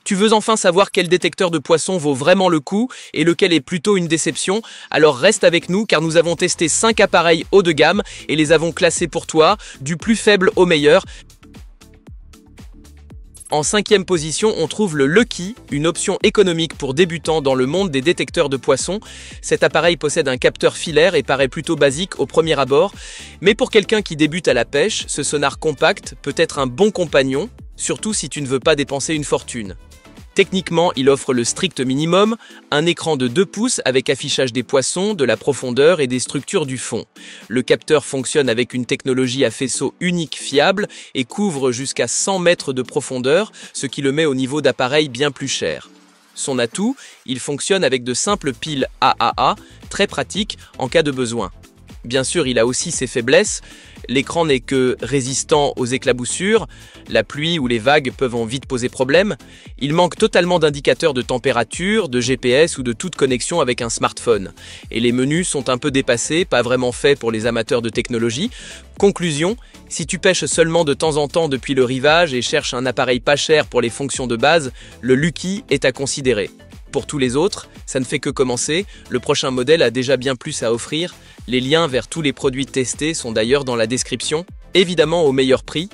Tu veux enfin savoir quel détecteur de poissons vaut vraiment le coup et lequel est plutôt une déception? Alors reste avec nous car nous avons testé 5 appareils haut de gamme et les avons classés pour toi, du plus faible au meilleur. En 5e position, on trouve le Lucky, une option économique pour débutants dans le monde des détecteurs de poissons. Cet appareil possède un capteur filaire et paraît plutôt basique au premier abord. Mais pour quelqu'un qui débute à la pêche, ce sonar compact peut être un bon compagnon, surtout si tu ne veux pas dépenser une fortune. Techniquement, il offre le strict minimum, un écran de 2 pouces avec affichage des poissons, de la profondeur et des structures du fond. Le capteur fonctionne avec une technologie à faisceau unique fiable et couvre jusqu'à 100 mètres de profondeur, ce qui le met au niveau d'appareils bien plus chers. Son atout, il fonctionne avec de simples piles AAA, très pratiques en cas de besoin. Bien sûr, il a aussi ses faiblesses. L'écran n'est que résistant aux éclaboussures, la pluie ou les vagues peuvent en vite poser problème. Il manque totalement d'indicateurs de température, de GPS ou de toute connexion avec un smartphone. Et les menus sont un peu dépassés, pas vraiment faits pour les amateurs de technologie. Conclusion, si tu pêches seulement de temps en temps depuis le rivage et cherches un appareil pas cher pour les fonctions de base, le Lucky est à considérer. Pour tous les autres, ça ne fait que commencer, le prochain modèle a déjà bien plus à offrir. Les liens vers tous les produits testés sont d'ailleurs dans la description, évidemment au meilleur prix.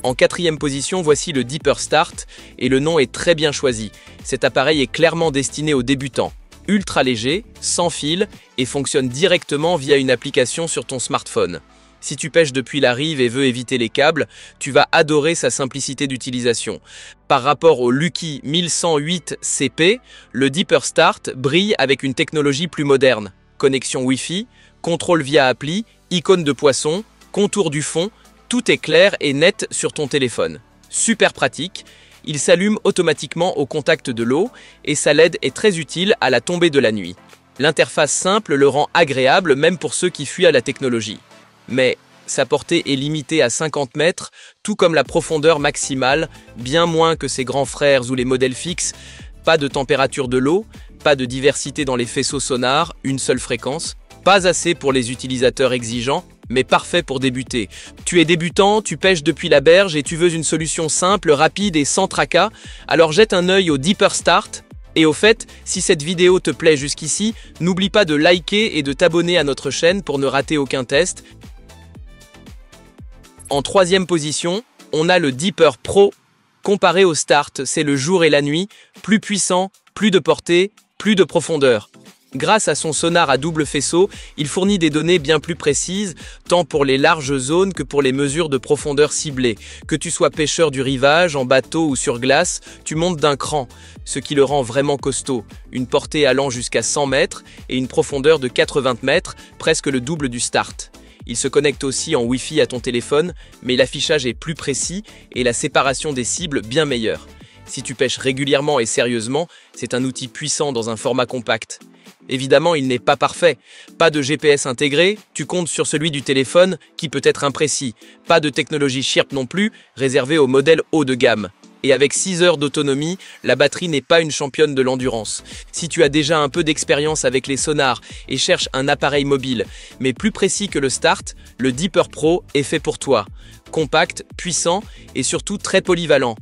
En 4e position, voici le Deeper Start, et le nom est très bien choisi. Cet appareil est clairement destiné aux débutants. Ultra léger, sans fil, et fonctionne directement via une application sur ton smartphone. Si tu pêches depuis la rive et veux éviter les câbles, tu vas adorer sa simplicité d'utilisation. Par rapport au Lucky 1108 CP, le Deeper Start brille avec une technologie plus moderne. Connexion Wi-Fi, contrôle via appli, icône de poisson, contour du fond, tout est clair et net sur ton téléphone. Super pratique, il s'allume automatiquement au contact de l'eau et sa LED est très utile à la tombée de la nuit. L'interface simple le rend agréable même pour ceux qui fuient à la technologie. Mais sa portée est limitée à 50 mètres, tout comme la profondeur maximale, bien moins que ses grands frères ou les modèles fixes. Pas de température de l'eau, pas de diversité dans les faisceaux sonars, une seule fréquence. Pas assez pour les utilisateurs exigeants, mais parfait pour débuter. Tu es débutant, tu pêches depuis la berge et tu veux une solution simple, rapide et sans tracas, alors jette un œil au Deeper Start. Et au fait, si cette vidéo te plaît jusqu'ici, n'oublie pas de liker et de t'abonner à notre chaîne pour ne rater aucun test. En 3e position, on a le Deeper Pro. Comparé au Start, c'est le jour et la nuit, plus puissant, plus de portée, plus de profondeur. Grâce à son sonar à double faisceau, il fournit des données bien plus précises, tant pour les larges zones que pour les mesures de profondeur ciblées. Que tu sois pêcheur du rivage, en bateau ou sur glace, tu montes d'un cran, ce qui le rend vraiment costaud. Une portée allant jusqu'à 100 mètres et une profondeur de 80 mètres, presque le double du Start. Il se connecte aussi en Wi-Fi à ton téléphone, mais l'affichage est plus précis et la séparation des cibles bien meilleure. Si tu pêches régulièrement et sérieusement, c'est un outil puissant dans un format compact. Évidemment, il n'est pas parfait. Pas de GPS intégré, tu comptes sur celui du téléphone qui peut être imprécis. Pas de technologie Chirp non plus, réservée aux modèles haut de gamme. Et avec 6 heures d'autonomie, la batterie n'est pas une championne de l'endurance. Si tu as déjà un peu d'expérience avec les sonars et cherches un appareil mobile, mais plus précis que le Start, le Deeper Pro est fait pour toi. Compact, puissant et surtout très polyvalent.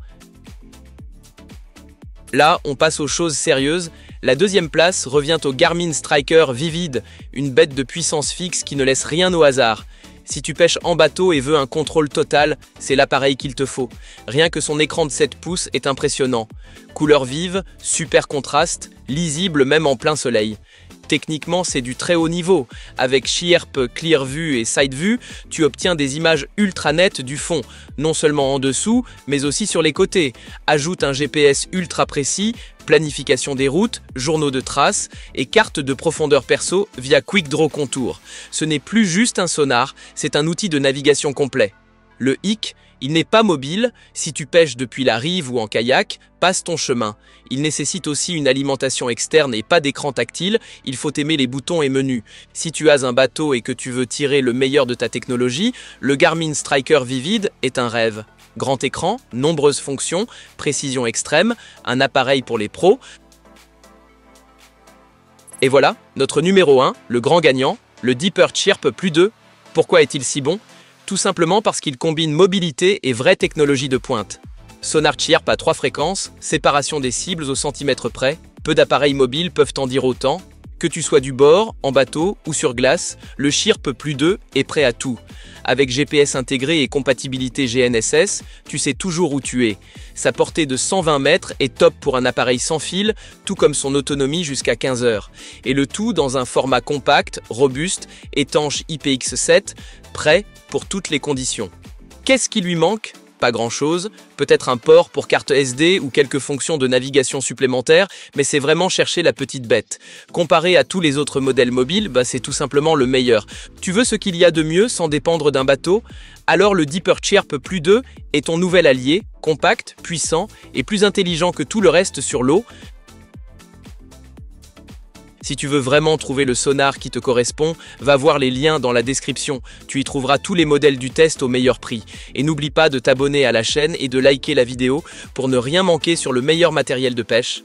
Là, on passe aux choses sérieuses. La 2e place revient au Garmin Striker Vivid, une bête de puissance fixe qui ne laisse rien au hasard. Si tu pêches en bateau et veux un contrôle total, c'est l'appareil qu'il te faut. Rien que son écran de 7 pouces est impressionnant. Couleur vive, super contraste, lisible même en plein soleil. Techniquement, c'est du très haut niveau. Avec Chirp, Clearview et SideView, tu obtiens des images ultra nettes du fond, non seulement en dessous, mais aussi sur les côtés. Ajoute un GPS ultra précis, planification des routes, journaux de traces et carte de profondeur perso via Quick Draw Contour. Ce n'est plus juste un sonar, c'est un outil de navigation complet. Le hic, il n'est pas mobile, si tu pêches depuis la rive ou en kayak, passe ton chemin. Il nécessite aussi une alimentation externe et pas d'écran tactile, il faut aimer les boutons et menus. Si tu as un bateau et que tu veux tirer le meilleur de ta technologie, le Garmin Striker Vivid est un rêve. Grand écran, nombreuses fonctions, précision extrême, un appareil pour les pros. Et voilà, notre numéro 1, le grand gagnant, le Deeper Chirp Plus 2. Pourquoi est-il si bon ? Tout simplement parce qu'il combine mobilité et vraie technologie de pointe. Sonar Chirp à 3 fréquences, séparation des cibles au centimètre près. Peu d'appareils mobiles peuvent en dire autant. Que tu sois du bord, en bateau ou sur glace, le Chirp Plus 2 est prêt à tout. Avec GPS intégré et compatibilité GNSS, tu sais toujours où tu es. Sa portée de 120 mètres est top pour un appareil sans fil, tout comme son autonomie jusqu'à 15 heures. Et le tout dans un format compact, robuste, étanche IPX7, prêt pour toutes les conditions. Qu'est-ce qui lui manque ? Pas grand-chose, peut-être un port pour carte SD ou quelques fonctions de navigation supplémentaires, mais c'est vraiment chercher la petite bête. Comparé à tous les autres modèles mobiles, c'est tout simplement le meilleur. Tu veux ce qu'il y a de mieux sans dépendre d'un bateau? Alors le Deeper Chirp Plus 2 est ton nouvel allié, compact, puissant et plus intelligent que tout le reste sur l'eau. Si tu veux vraiment trouver le sonar qui te correspond, va voir les liens dans la description. Tu y trouveras tous les modèles du test au meilleur prix. Et n'oublie pas de t'abonner à la chaîne et de liker la vidéo pour ne rien manquer sur le meilleur matériel de pêche.